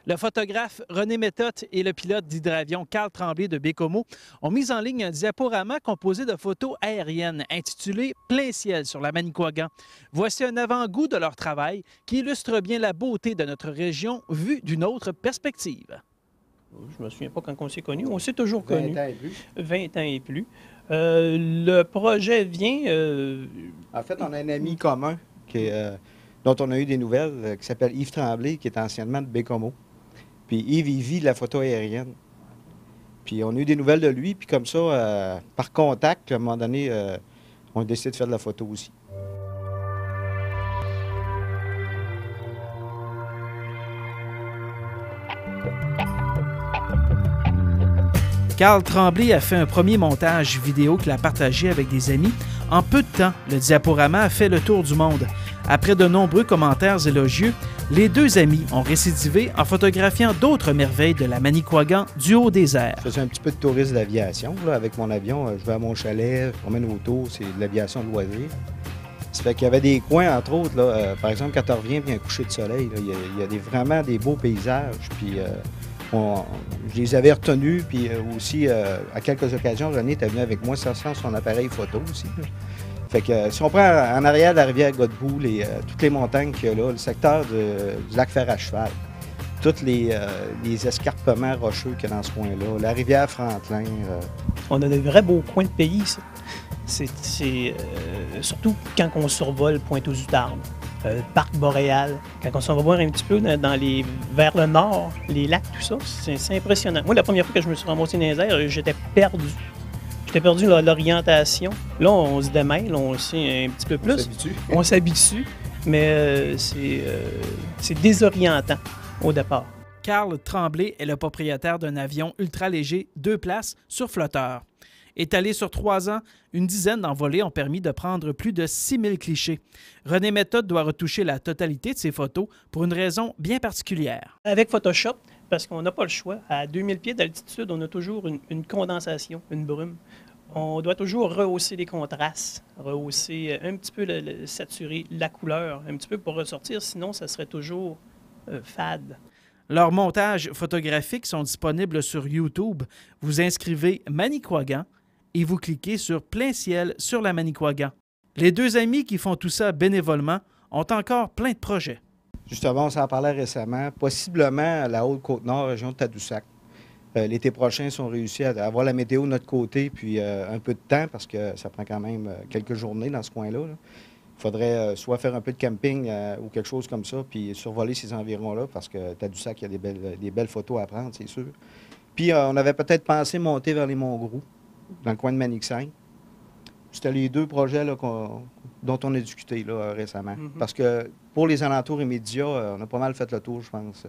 Le photographe René Méthode et le pilote d'hydravion Carl Tremblay de Bécomo ont mis en ligne un diaporama composé de photos aériennes intitulé Plein ciel sur la Manicouagan. Voici un avant-goût de leur travail qui illustre bien la beauté de notre région vue d'une autre perspective. Je me souviens pas quand on s'est connus. On s'est toujours connus. 20 ans et plus. 20 ans et plus. Le projet vient... En fait, on a un ami commun dont on a eu des nouvelles qui s'appelle Yves Tremblay, qui est anciennement de Bécomo. Puis Yves, il vit de la photo aérienne. Puis on a eu des nouvelles de lui, puis comme ça, par contact, à un moment donné, on a décidé de faire de la photo aussi. Carl Tremblay a fait un premier montage vidéo qu'il a partagé avec des amis. En peu de temps, le diaporama a fait le tour du monde. Après de nombreux commentaires élogieux, les deux amis ont récidivé en photographiant d'autres merveilles de la Manicouagan du haut des airs. Je faisais un petit peu de tourisme d'aviation. Avec mon avion, je vais à mon chalet, je promène autour, c'est de l'aviation de loisirs. Ça fait qu'il y avait des coins, entre autres, là, par exemple, quand tu reviens, puis il y a un coucher de soleil, là, il y a vraiment des beaux paysages. Puis je les avais retenus, puis aussi, à quelques occasions, René était venu avec moi sans son appareil photo aussi. Là. Fait que si on prend en arrière de la rivière Godbout, toutes les montagnes qu'il y a là, le secteur du lac Fer-à-Cheval, tous les escarpements rocheux qu'il y a dans ce coin-là, la rivière Franklin. On a de vrais beaux coins de pays, ça. C'est surtout quand on survole Pointe-aux-Outardes, le parc boréal, quand on s'en va voir un petit peu vers le nord, les lacs, tout ça, c'est impressionnant. Moi, la première fois que je me suis ramassé dans les airs, j'étais perdu. J'étais perdu dans l'orientation. Là, on se démêle, on sait un petit peu plus. On s'habitue, mais c'est désorientant au départ. Carl Tremblay est le propriétaire d'un avion ultra-léger 2 places sur flotteur. Étalé sur 3 ans, une dizaine d'envolées ont permis de prendre plus de 6000 clichés. René Méthode doit retoucher la totalité de ses photos pour une raison bien particulière. Avec Photoshop, parce qu'on n'a pas le choix, à 2000 pieds d'altitude, on a toujours une condensation, une brume. On doit toujours rehausser les contrastes, rehausser un petit peu, saturer la couleur, un petit peu pour ressortir, sinon ça serait toujours fade. Leurs montages photographiques sont disponibles sur YouTube. Vous inscrivez Manicouagan et vous cliquez sur Plein ciel sur la Manicouagan. Les deux amis qui font tout ça bénévolement ont encore plein de projets. Justement, on s'en parlait récemment, possiblement à la Haute-Côte-Nord, région de Tadoussac. L'été prochain, si on réussit à avoir la météo de notre côté, puis un peu de temps, parce que ça prend quand même quelques journées dans ce coin-là. Il faudrait soit faire un peu de camping ou quelque chose comme ça, puis survoler ces environs-là, parce que Tadoussac, il y a des belles photos à prendre, c'est sûr. Puis on avait peut-être pensé monter vers les Monts-Gros, dans le coin de Manic-Saint. C'était les deux projets là, dont on a discuté là, récemment. Parce que pour les alentours immédiats, on a pas mal fait le tour, je pense.